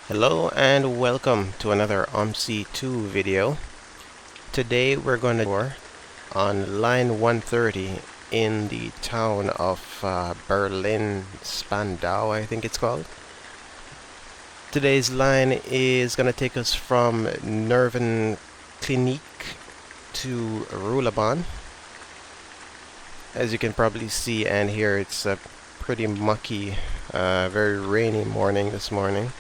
Hello and welcome to another OMSI 2 video. Today we're going to tour on line 130 in the town of Berlin Spandau, I think it's called. Today's line is going to take us from Nervenklinik to Ruhleben. As you can probably see and hear, it's a pretty mucky, very rainy morning this morning.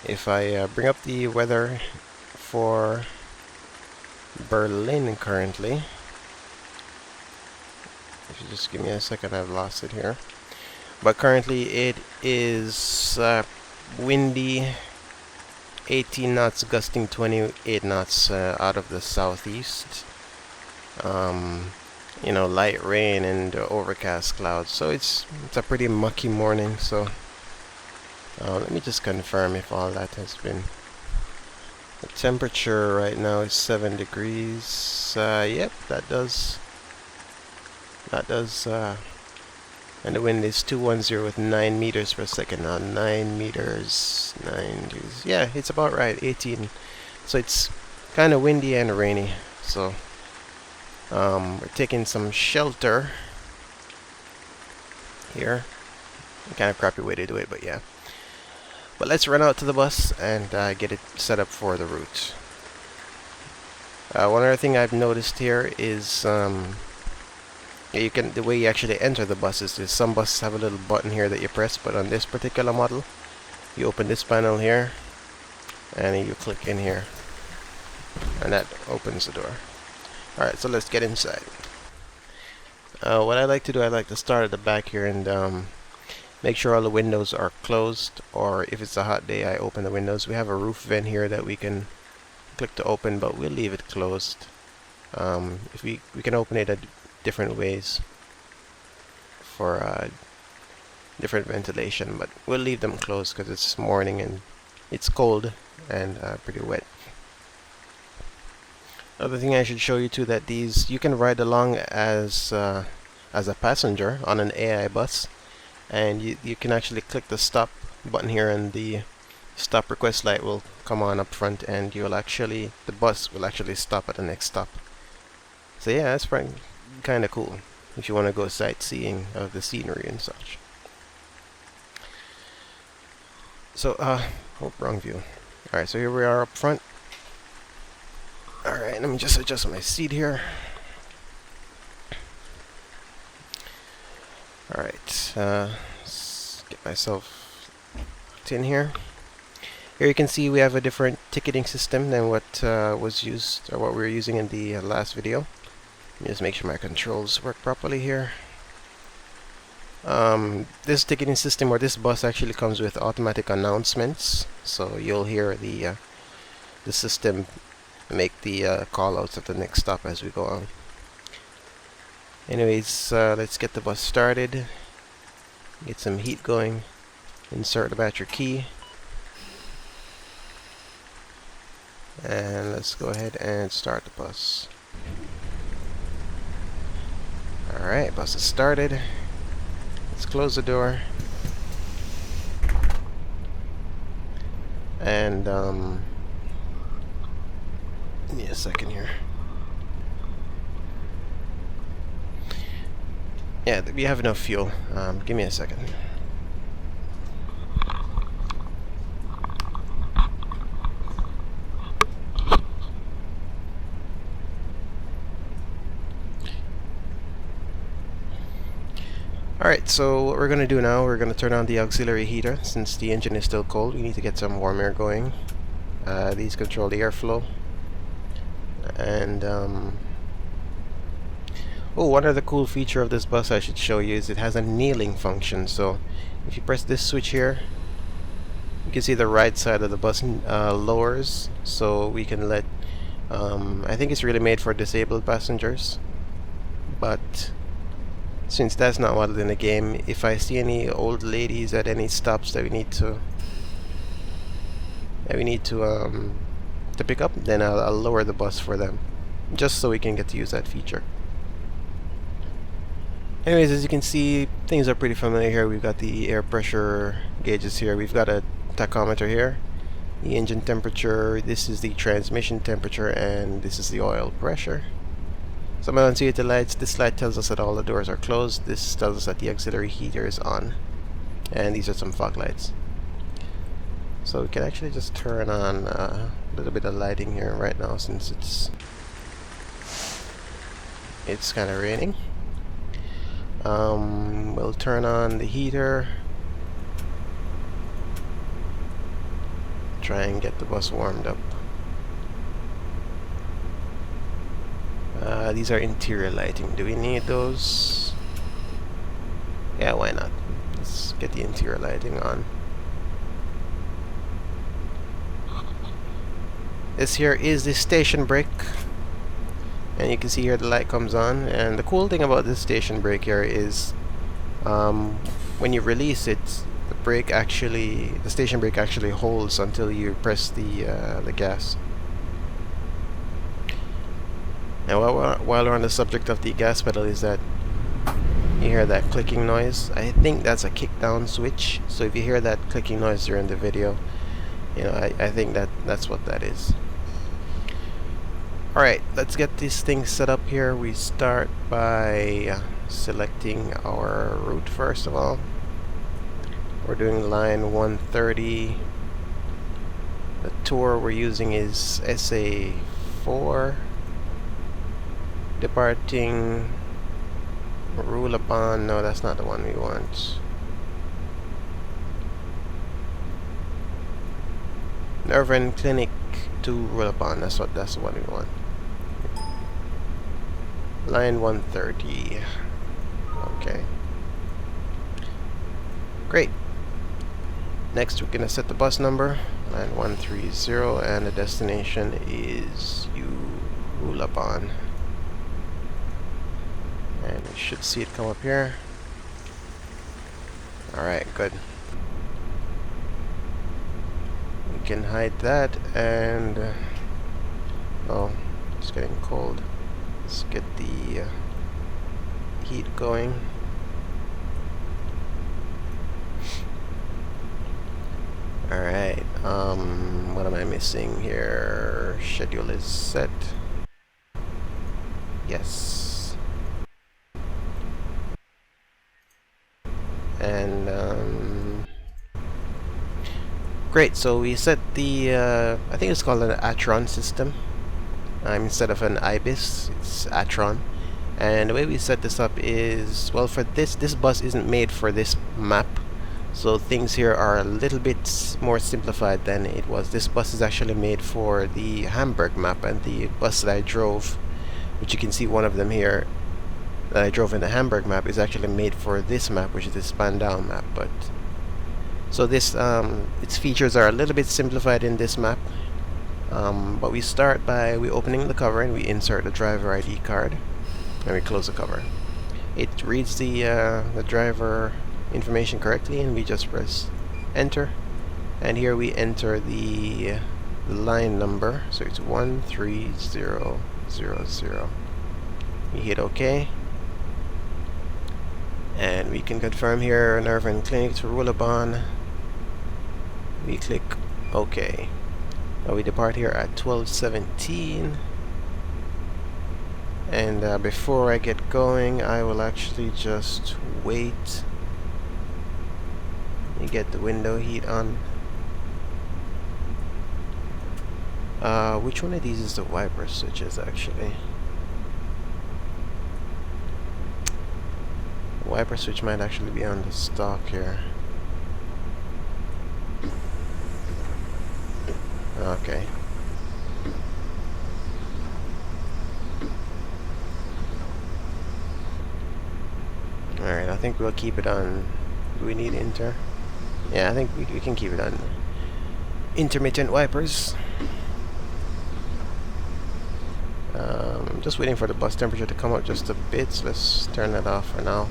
If I bring up the weather for Berlin currently, if you just give me a second, I've lost it here. But currently it is windy, 18 knots, gusting 28 knots out of the southeast. Light rain and overcast clouds. So it's a pretty mucky morning. So let me just confirm if all that has been. The temperature right now is 7 degrees. Yep, that does. And the wind is 210 with 9 meters per second. Now 9 meters, 9 degrees. Yeah, it's about right. 18. So it's kind of windy and rainy. So we're taking some shelter here. Kind of crappy way to do it, but yeah. But let's run out to the bus and get it set up for the route. One other thing I've noticed here is the way you actually enter the buses is some buses have a little button here that you press, but on this particular model, you open this panel here and you click in here, and that opens the door. Alright, so let's get inside. What I like to do, I like to start at the back here and make sure all the windows are closed, or if it's a hot day, I open the windows. We have a roof vent here that we can click to open, but we'll leave it closed. If we can open it at different ways for different ventilation, but we'll leave them closed because it's morning and it's cold and pretty wet. Other thing I should show you too, that these you can ride along as a passenger on an AI bus. And you can actually click the stop button here, and the stop request light will come on up front, and the bus will actually stop at the next stop. So yeah, that's kind of cool if you want to go sightseeing of the scenery and such. So wrong view. Alright, so here we are up front. Alright, let me just adjust my seat here. Alright, get myself in here. Here you can see we have a different ticketing system than what was used, or what we were using in the last video. Let me just make sure my controls work properly here. This ticketing system, or this bus, actually comes with automatic announcements, so you'll hear the system make the call outs at the next stop as we go on. Anyways, let's get the bus started, get some heat going, insert the battery key, and let's go ahead and start the bus. Alright, bus is started. Let's close the door. And give me a second here. Yeah, we have enough fuel. Give me a second. Alright, so what we're going to do now, we're going to turn on the auxiliary heater. Since the engine is still cold, we need to get some warm air going. These control the airflow. And one other cool feature of this bus I should show you is it has a kneeling function. So if you press this switch here, you can see the right side of the bus lowers, so we can let I think it's really made for disabled passengers, but since that's not modeled in the game, if I see any old ladies at any stops that we need to pick up, then I'll lower the bus for them, just so we can get to use that feature. Anyways, as you can see, things are pretty familiar here. We've got the air pressure gauges here. We've got a tachometer here, the engine temperature, this is the transmission temperature, and this is the oil pressure. Some unsafety lights. This light tells us that all the doors are closed. This tells us that the auxiliary heater is on. And these are some fog lights. So we can actually just turn on a little bit of lighting here right now, since it's kind of raining. We'll turn on the heater. Try and get the bus warmed up. These are interior lighting. Do we need those? Yeah, why not? Let's get the interior lighting on. This here is the station brake, and you can see here the light comes on. And the cool thing about this station brake here is when you release it, the station brake actually holds until you press the gas. And while we're on the subject of the gas pedal, is that you hear that clicking noise. I think that's a kick down switch. So if you hear that clicking noise during the video, you know, I think that's what that is. Alright, let's get this thing set up here. We start by selecting our route first of all. We're doing line 130. The tour we're using is SA4. Departing Ruhleben. No, that's not the one we want. Nervenklinik to Ruhleben. That's the one we want. Line 130. Okay. Great. Next, we're gonna set the bus number, line 130, and the destination is Ruhleben. And we should see it come up here. Alright, good. We can hide that, and oh, it's getting cold. Let's get the heat going. Alright, what am I missing here? Schedule is set. Yes. And great, so we set the I think it's called an Atron system. Instead of an IBIS, it's Atron. And the way we set this up is, well, for this bus isn't made for this map, so things here are a little bit more simplified than it was. This bus is actually made for the Hamburg map, and the bus that I drove, which you can see one of them here, that I drove in the Hamburg map, is actually made for this map, which is the Spandau map. But so this its features are a little bit simplified in this map. But we start by opening the cover, and we insert the driver ID card, and we close the cover. It reads the driver information correctly, and we just press enter, and here we enter the line number, so it's 13000. We hit OK, and we can confirm here Nervenklinik to Ruhleben. We click OK. Now we depart here at 12:17, and before I get going, I will actually just wait and get the window heat on. Which one of these is the wiper switches actually? The wiper switch might actually be on the stock here. Okay. Alright, I think we'll keep it on. Do we need inter? Yeah, I think we can keep it on intermittent wipers. I'm just waiting for the bus temperature to come up just a bit, so let's turn that off for now.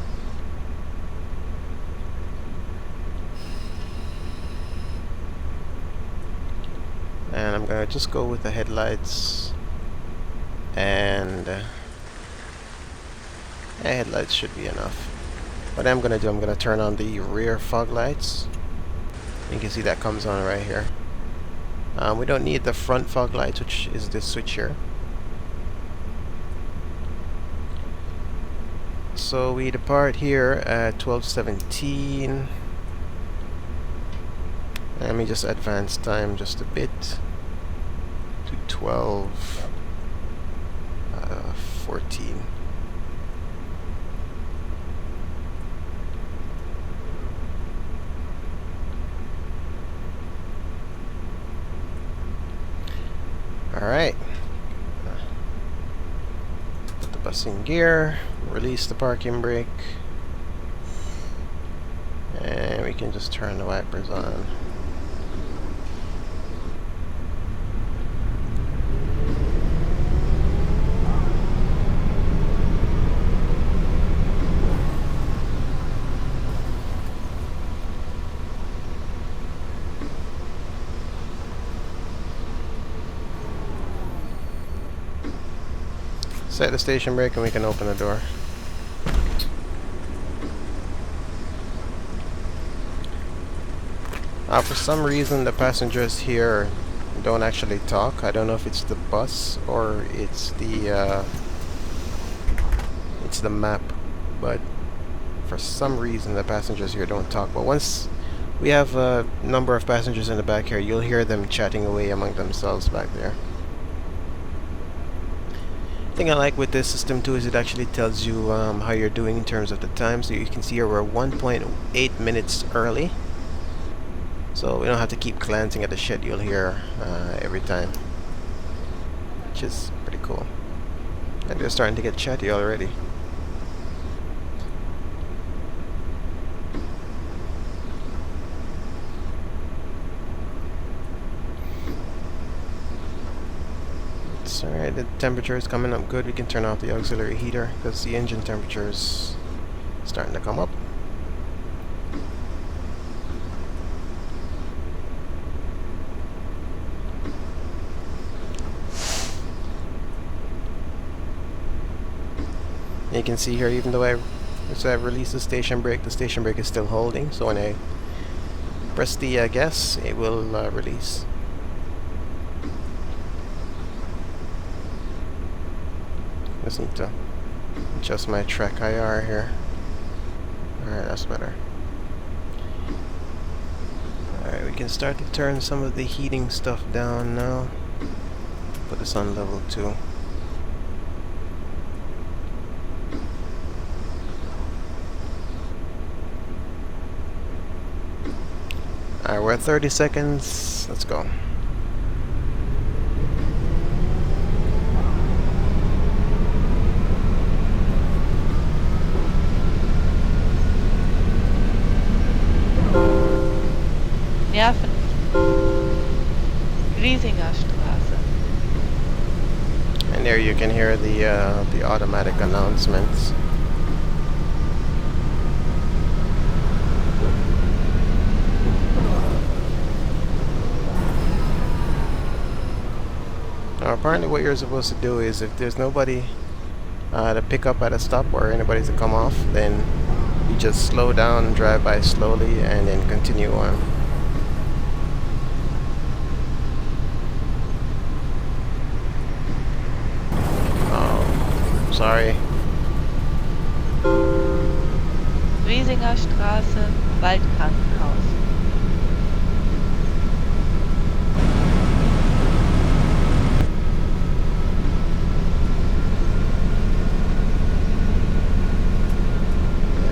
And I'm gonna just go with the headlights, and headlights should be enough. What I'm gonna do, I'm gonna turn on the rear fog lights. You can see that comes on right here. We don't need the front fog lights, which is this switch here. So we depart here at 12:17. Let me just advance time just a bit to 12:14. Alright. Put the bus in gear, release the parking brake, and we can just turn the wipers on. Set the station brake and we can open the door. For some reason the passengers here don't actually talk. I don't know if it's the bus or it's the map, but for some reason the passengers here don't talk. But once we have a number of passengers in the back here, you'll hear them chatting away among themselves back there. The thing I like with this system too is it actually tells you how you're doing in terms of the time. So you can see here we're 1.8 minutes early. So we don't have to keep glancing at the schedule here every time, which is pretty cool. And they're starting to get chatty already. Alright, the temperature is coming up good. We can turn off the auxiliary heater because the engine temperature is starting to come up. And you can see here, even though I've released the station brake is still holding. So when I press the gas, it will release. Just need to adjust my track IR here. Alright, that's better. Alright, we can start to turn some of the heating stuff down now. Put this on level 2. Alright, we're at 30 seconds. Let's go. Nerven. Griesinger Straße. And there you can hear the automatic announcements. Now apparently what you're supposed to do is if there's nobody to pick up at a stop or anybody to come off, then you just slow down, drive by slowly, and then continue on. Sorry. Griesinger Straße, Waldkrankenhaus.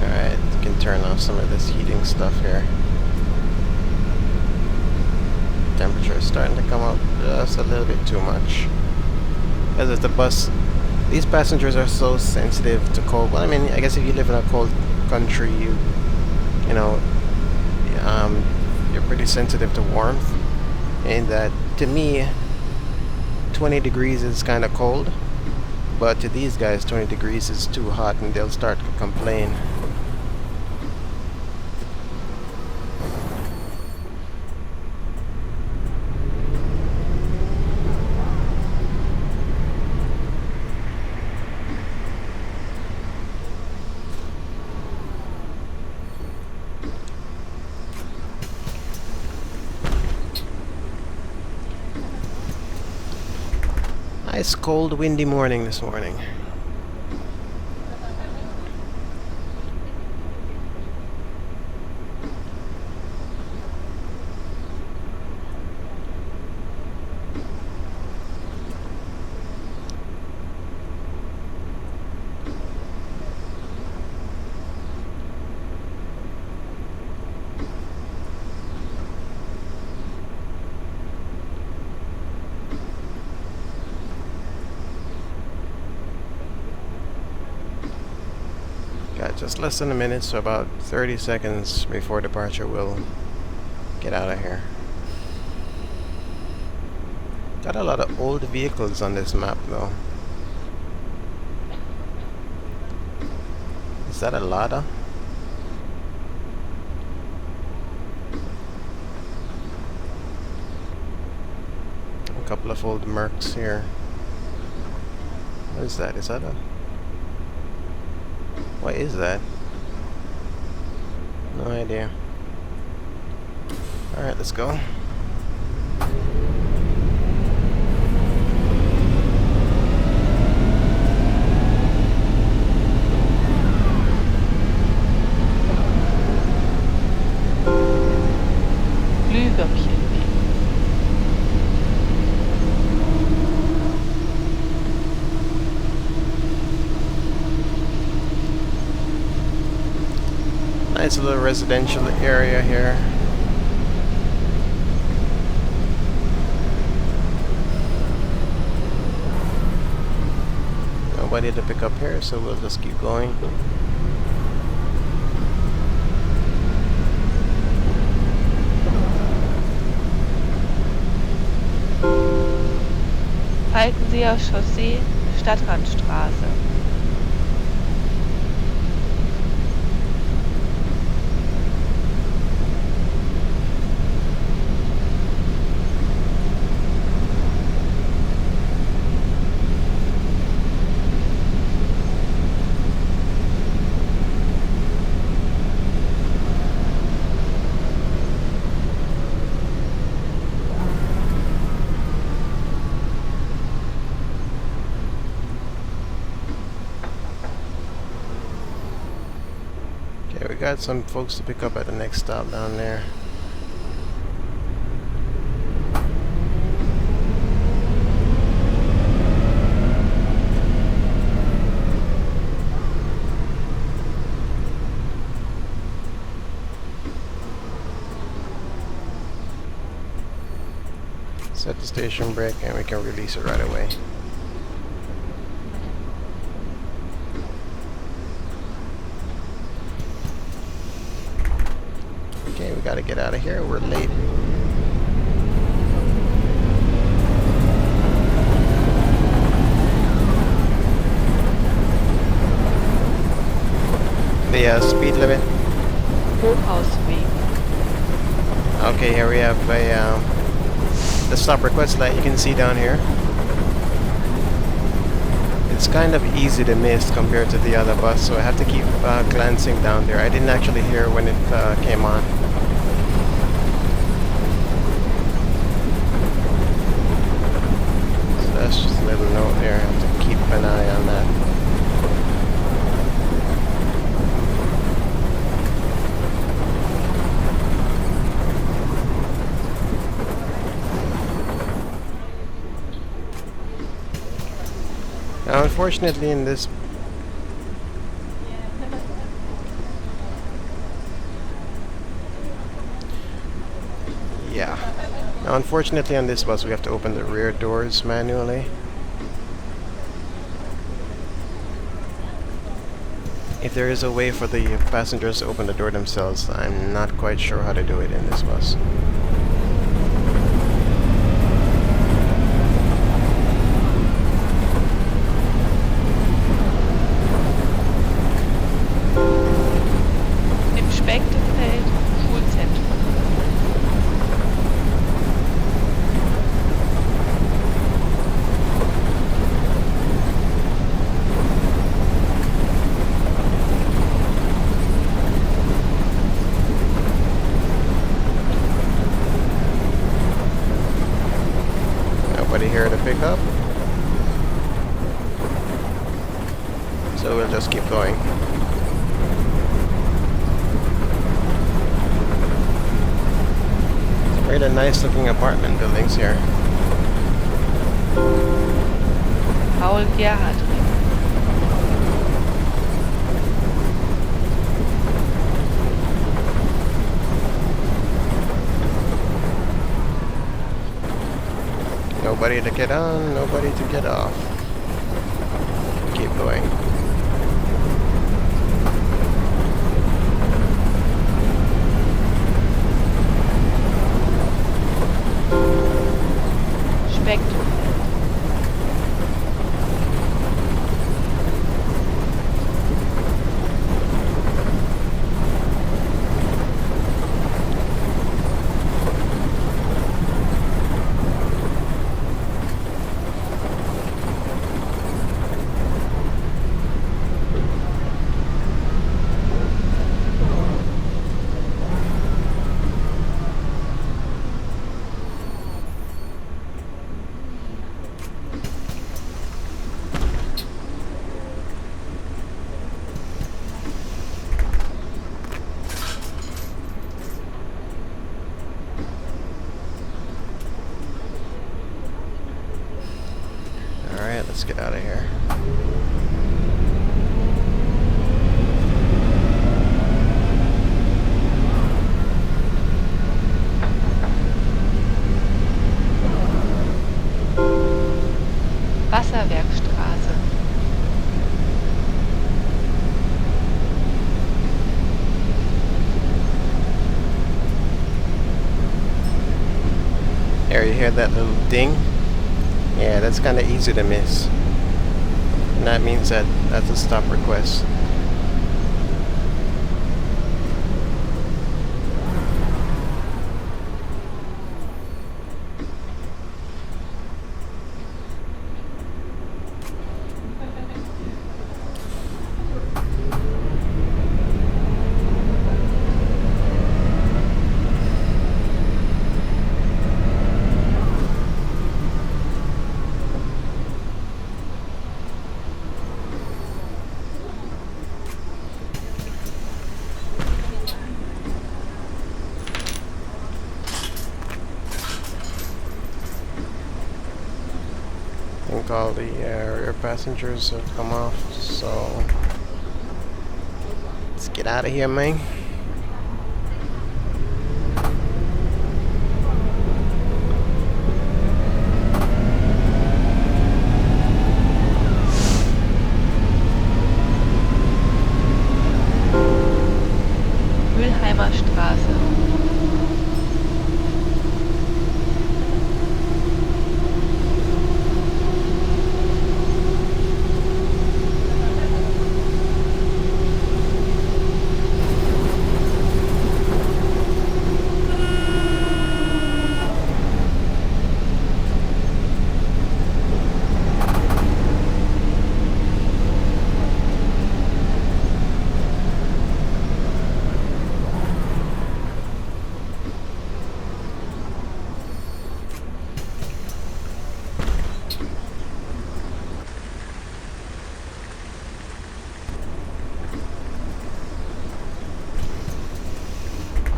Alright, you can turn off some of this heating stuff here. Temperature is starting to come up just a little bit too much. Because it's the bus. These passengers are so sensitive to cold. Well, I mean, I guess if you live in a cold country, you know, you're pretty sensitive to warmth. And that, to me, 20 degrees is kind of cold. But to these guys, 20 degrees is too hot, and they'll start to complain. Nice cold windy morning this morning. Got just less than a minute, so about 30 seconds before departure we'll get out of here. Got a lot of old vehicles on this map though. Is that a Lada? A couple of old Mercs here. What is that? Is that a... What is that? No idea. Alright, let's go. Glühwürmchen. Nice little residential area here. Nobody to pick up here, so we'll just keep going. Halten Sie auf Chaussee, Stadtrandstraße. Okay, we got some folks to pick up at the next stop down there. Set the station brake and we can release it right away. Okay, we gotta get out of here, we're late. The speed limit. Hochhausweg. Okay, here we have a the stop request light you can see down here. It's kind of easy to miss compared to the other bus, so I have to keep glancing down there. I didn't actually hear when it came on. So that's just a little note there. I have to keep an eye on that. Now, unfortunately, in this now, unfortunately, on this bus, we have to open the rear doors manually. If there is a way for the passengers to open the door themselves, I'm not quite sure how to do it in this bus. Here to pick up. So we'll just keep going. Really nice looking apartment buildings here. Paul Gerhard. Nobody to get on, nobody to get off. Keep going. Spektrum. Alright, let's get out of here. Wasserwerkstraße. There, you hear that little ding? Yeah, that's kind of easy to miss. And that means that that's a stop request. I think all the rear passengers have come off, so let's get out of here, man. Mülheimer Straße.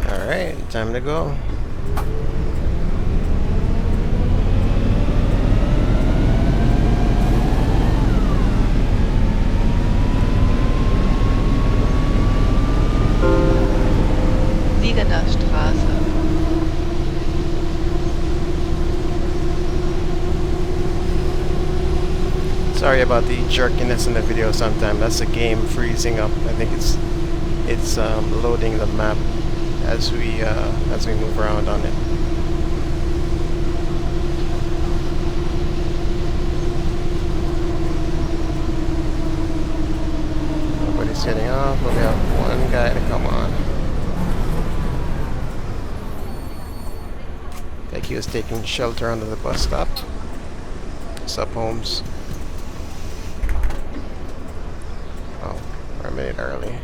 Alright, time to go. Siegener Straße. Sorry about the jerkiness in the video sometime. That's the game freezing up. I think it's loading the map as we move around on it. Nobody's getting off, but we have one guy to come on. I think he was taking shelter under the bus stop. Sup, Holmes? Oh, we're a minute early.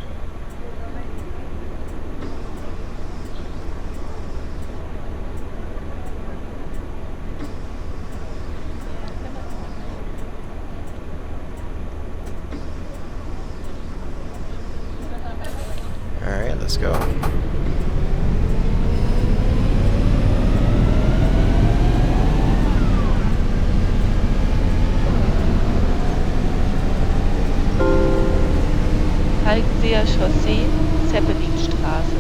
let's go. Halbseer Chaussee, Zeppelinstraße.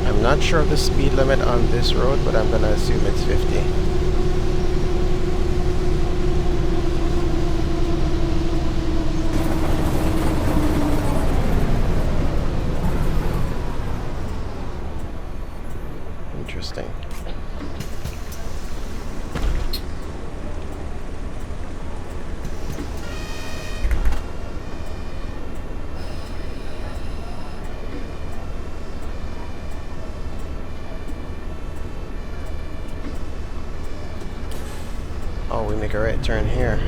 I'm not sure of the speed limit on this road, but I'm gonna assume it's 50. Interesting. Oh, we make a right turn here.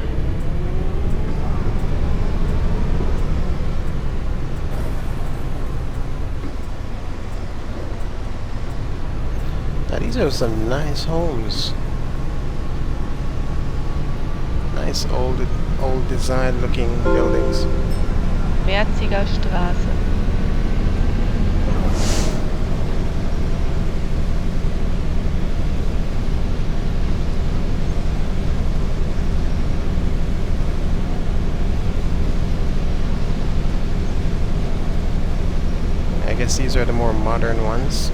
Now these are some nice homes. Nice old design looking buildings. Merziger Straße. I guess these are the more modern ones.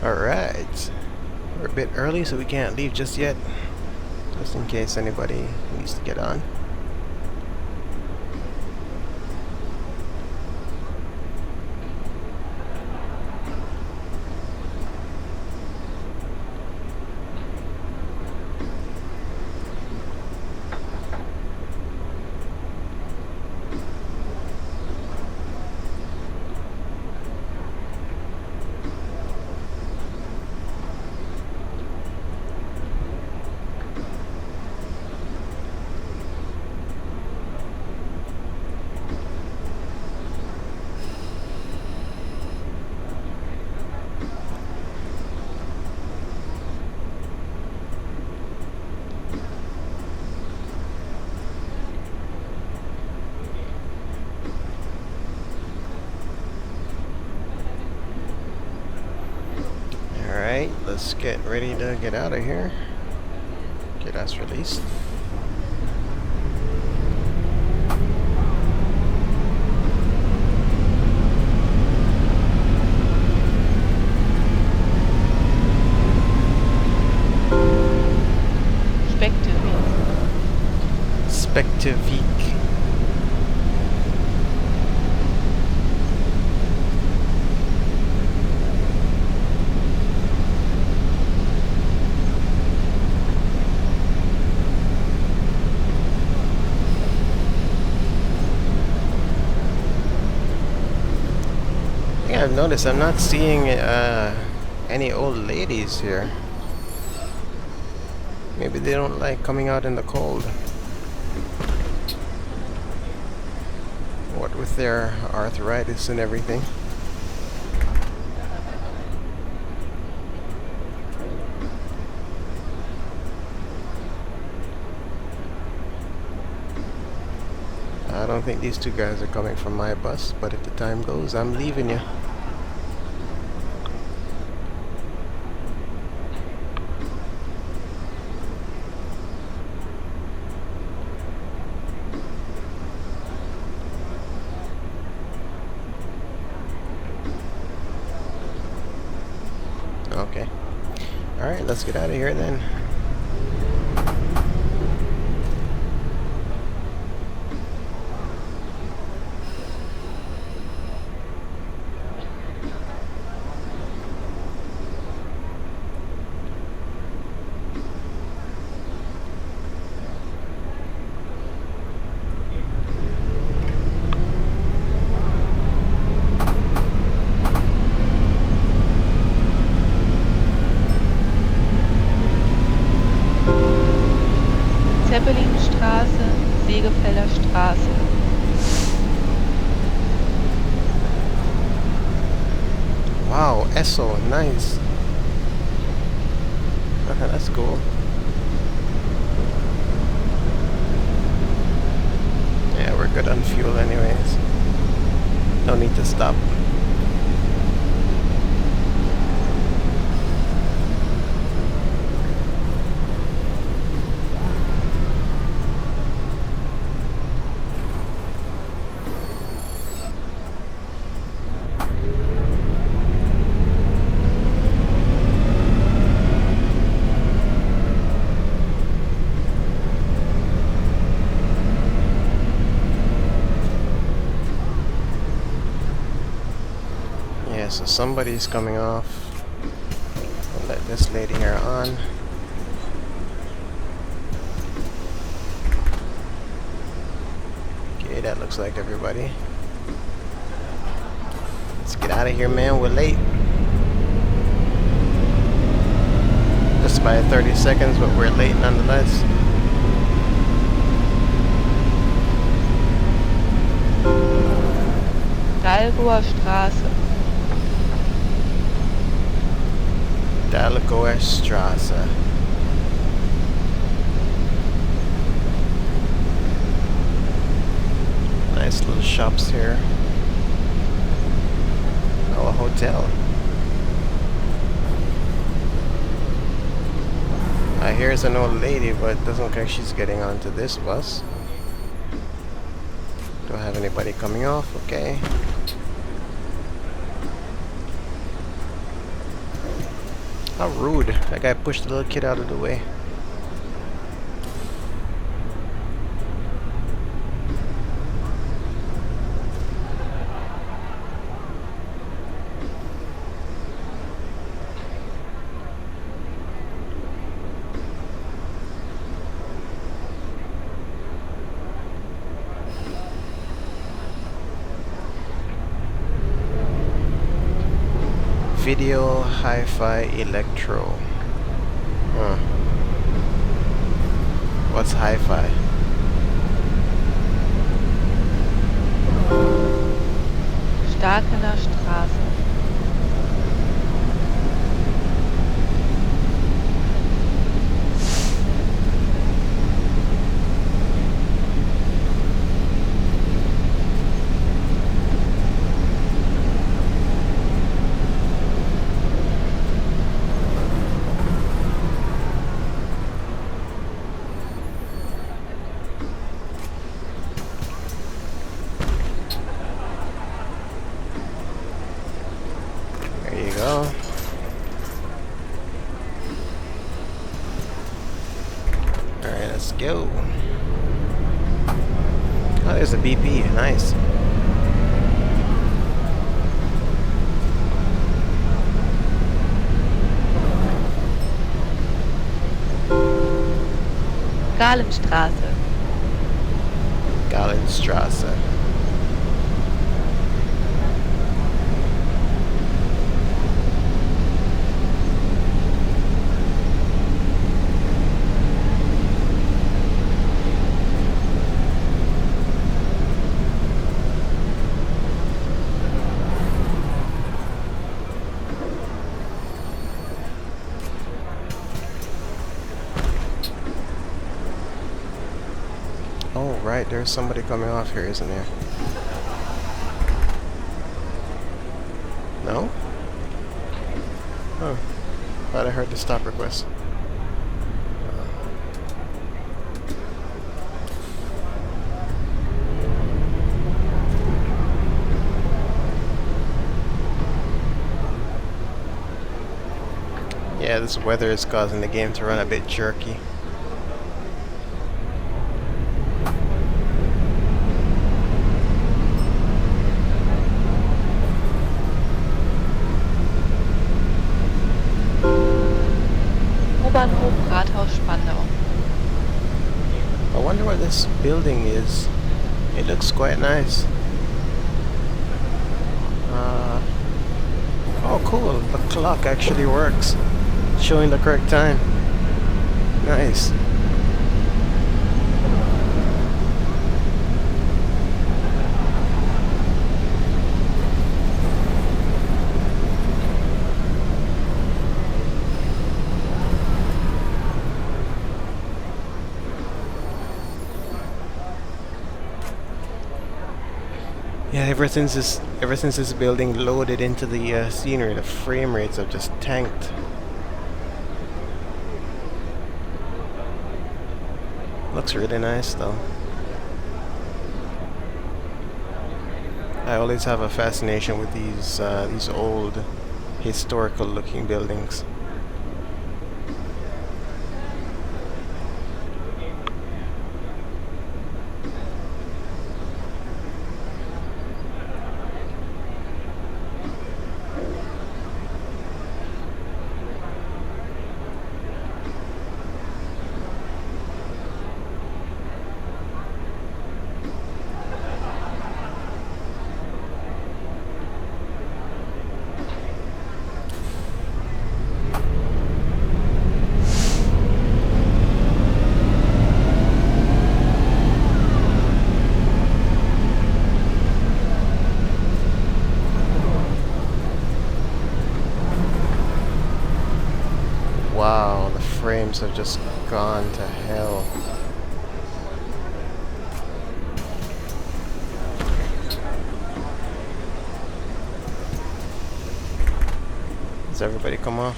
Alright. We're a bit early, so we can't leave just yet. Just in case anybody needs to get on. Alright, let's get ready to get out of here. Get us released. Spectevik. I've noticed I'm not seeing any old ladies here. Maybe they don't like coming out in the cold. What with their arthritis and everything. I don't think these two guys are coming from my bus, but if the time goes, I'm leaving you. Okay. Alright, let's get out of here then. Esso, nice. Okay, that's cool. Yeah, we're good on fuel anyways. No need to stop. Yeah, so somebody's coming off. I'll let this lady here on. Okay, that looks like everybody. Let's get out of here, man. We're late. Just by 30 seconds, but we're late nonetheless. Dalgoer Straße. Dalgoer Straße. Nice little shops here. Oh, a hotel. Here's an old lady, but it doesn't look like she's getting onto this bus. Don't have anybody coming off, okay. How rude. That guy pushed the little kid out of the way. Video, hi-fi, electro. Huh. What's hi-fi? Starkener Straße. There you go. Alright, let's go. Oh, there's a BP. Nice. Galenstraße. Galenstraße. Oh, right, there's somebody coming off here, isn't there? No? Oh, thought I heard the stop request. Yeah, this weather is causing the game to run a bit jerky. Bahnhof Rathaus Spandau. I wonder what this building is. It looks quite nice. Oh cool, the clock actually works. Showing the correct time. Nice. Ever since this building loaded into the scenery, the frame rates have just tanked. Looks really nice though. I always have a fascination with these old historical looking buildings. Wow, the frames have just gone to hell. Does everybody come off?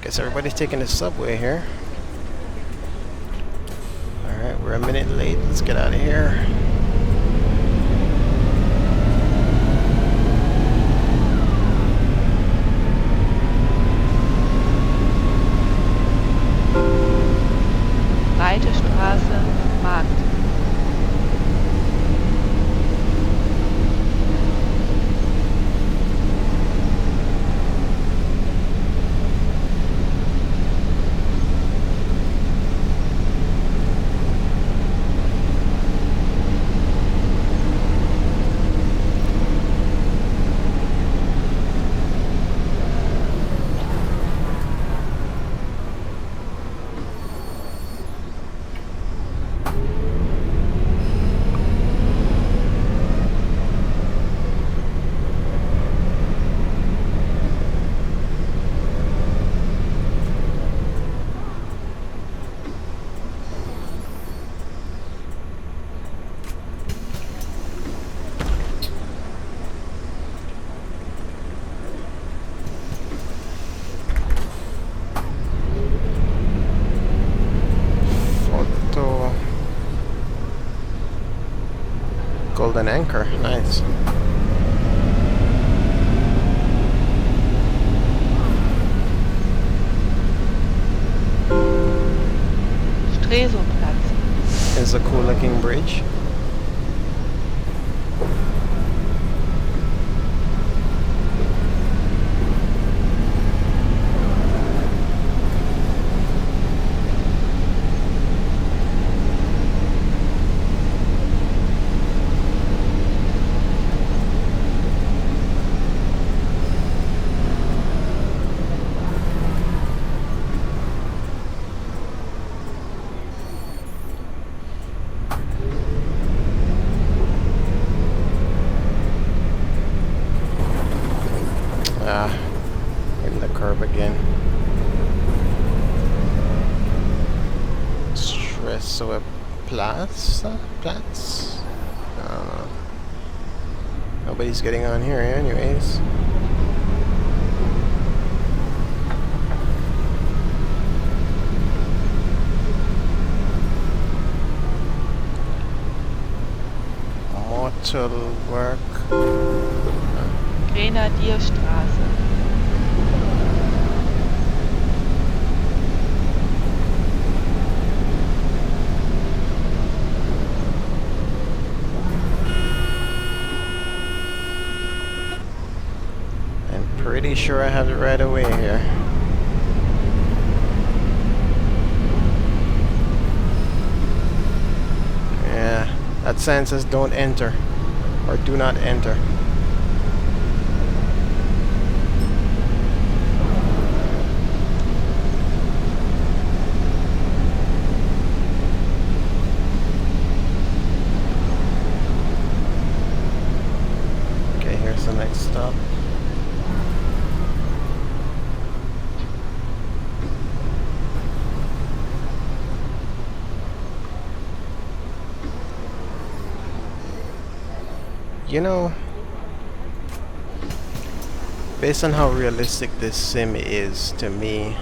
Guess everybody's taking the subway here. Alright, we're a minute late. Let's get out of here. Breite Straße, Markt. Golden anchor, nice. Stresow-Platz. It's a cool looking bridge. In the curb again. Stresow Platz? Platz? I don't know. Nobody's getting on here anyways. Motorwerk. Grenadierstraße. I'm pretty sure I have it right away here. Yeah, that sign says don't enter or do not enter. The next stop. You know, based on how realistic this sim is to me,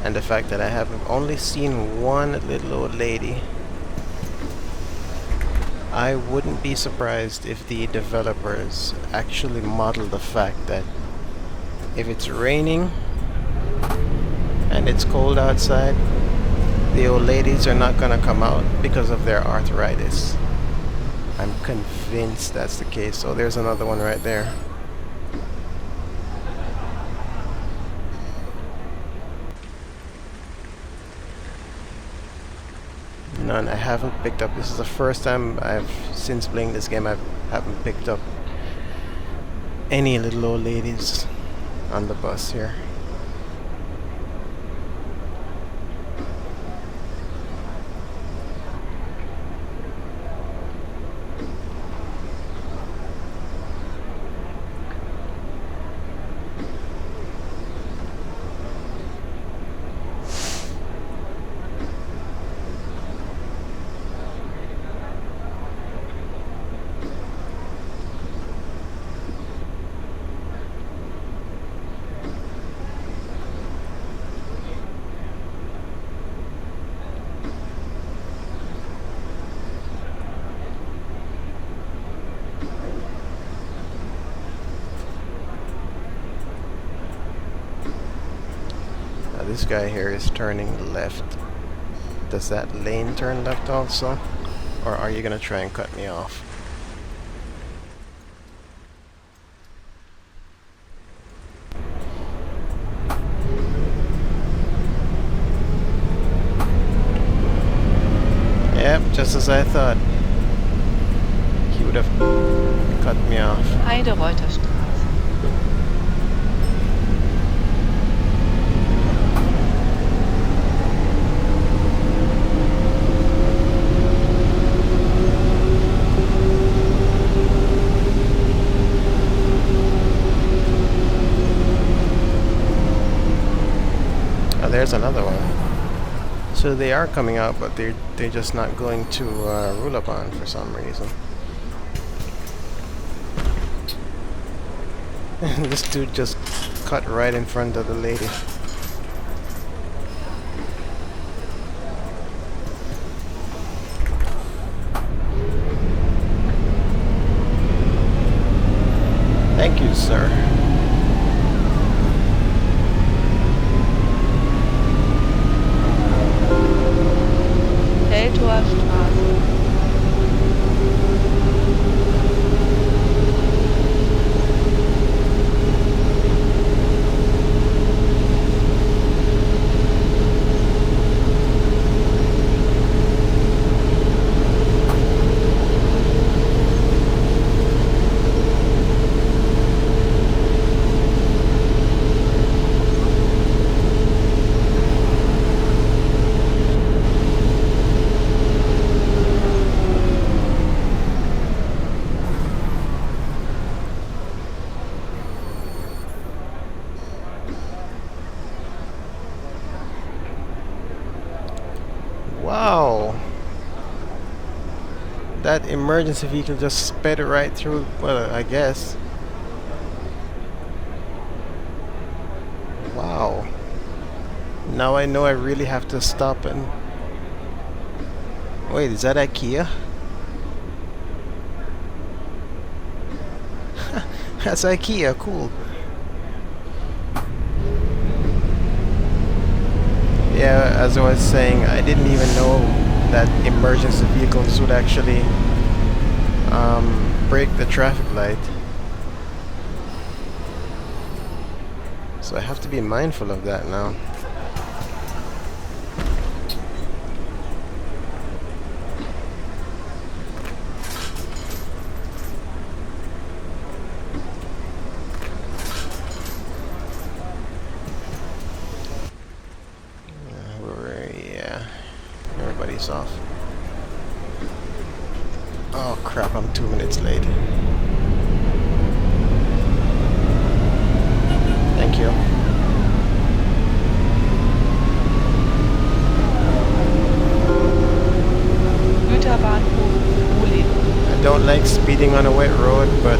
and the fact that I have only seen one little old lady, I wouldn't be surprised if the developers actually model the fact that if it's raining and it's cold outside, the old ladies are not gonna come out because of their arthritis. I'm convinced that's the case. Oh, there's another one right there. None. I haven't picked up. This is the first time since playing this game, I haven't picked up any little old ladies on the bus here. This guy here is turning left. Does that lane turn left also? Or are you gonna try and cut me off? Yep, just as I thought. He would have cut me off. Heidereuterstraße. There's another one. So they are coming out, but they're just not going to Ruhleben for some reason. This dude just cut right in front of the lady. Thank you, sir. Straße. Wow, that emergency vehicle just sped it right through, well, I guess. Wow. Now I know I really have to stop and... Wait, is that IKEA? That's IKEA, cool. Yeah, as I was saying, I didn't even know that emergency vehicles would actually break the traffic light. So I have to be mindful of that now. Everybody's off. Oh crap, I'm 2 minutes late. Thank you. Güterbahnhof Ruhleben. don't like speeding on a wet road, but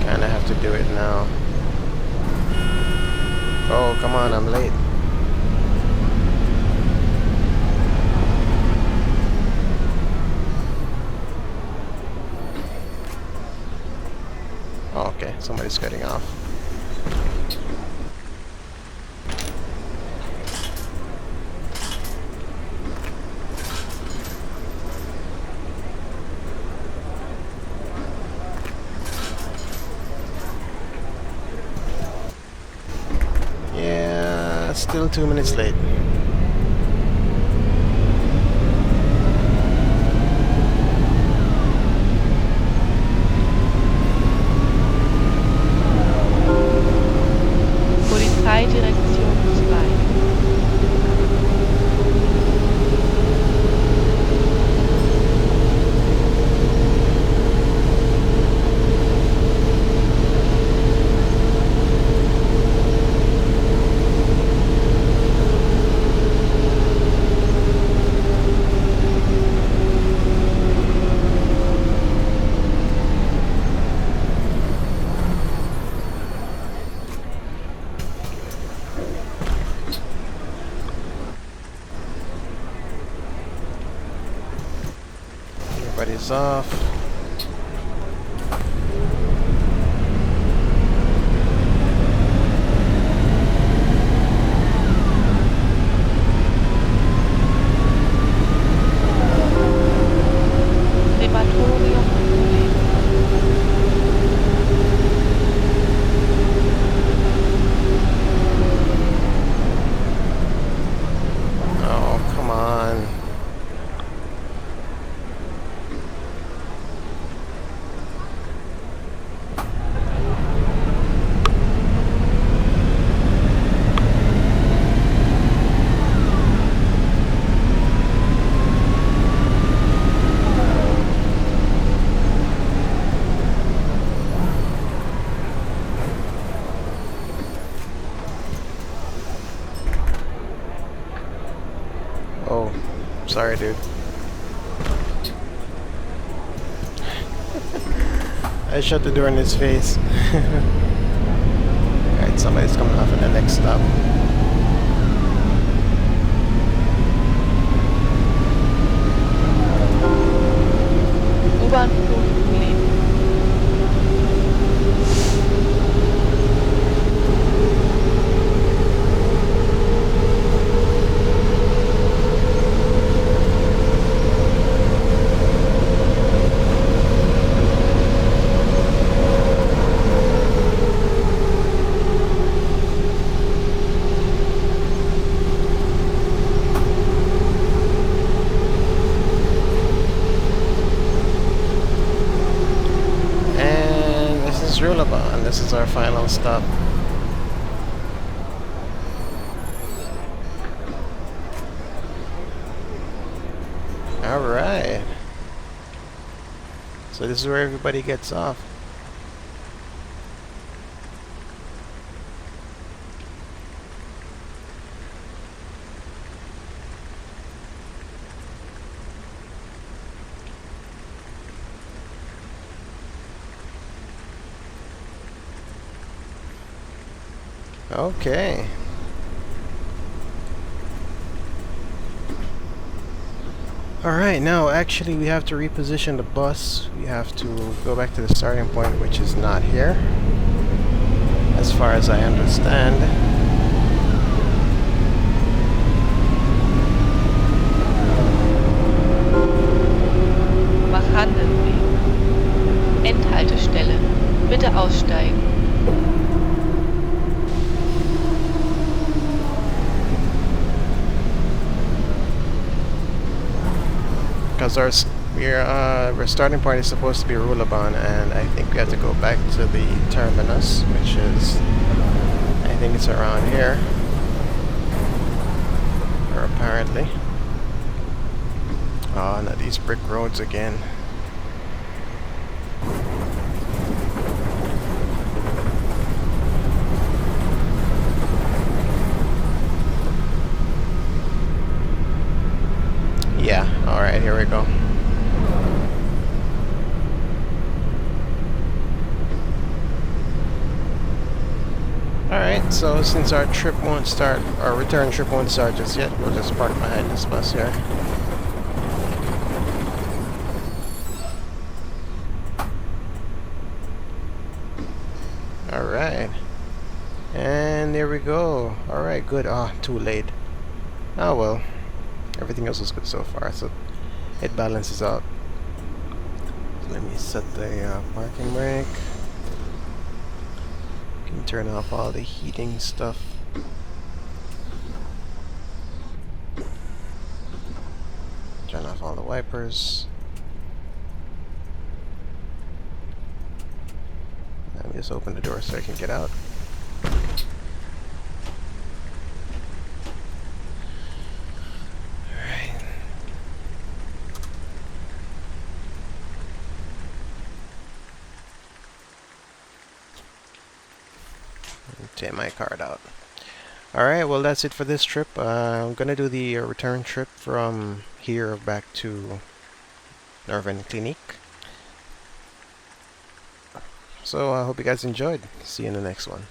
kinda have to do it now. Oh, come on, I'm late. Oh, okay, somebody's cutting off. Yeah, still 2 minutes late. Polizeidirektion 2. Everybody's off. Krematorium Ruhleben. Oh, come on. Oh, sorry, dude. I shut the door in his face. Alright, somebody's coming off at the next stop. U-Bahn-Flucht Ruhleben. Ruhleben. This is our final stop. Alright. So this is where everybody gets off. Okay. Alright, now actually we have to reposition the bus. We have to go back to the starting point, which is not here, as far as I understand. Machandenweg. Endhaltestelle. Bitte aussteigen. Because our starting point is supposed to be Ruhleben, and I think we have to go back to the terminus, which is, I think it's around here, or apparently. Oh, not these brick roads again. Alright, so since our trip won't start, our return trip won't start just yet, we'll just park behind this bus here. Alright. And there we go. Alright, good. Ah, too late. Oh well. Everything else was good so far, so it balances out. So let me set the parking brake. Can turn off all the heating stuff. Turn off all the wipers. Let me just open the door so I can get out. Alright. Take my card out. Alright, well that's it for this trip. I'm gonna do the return trip from here back to Nervenklinik. So I hope you guys enjoyed. See you in the next one.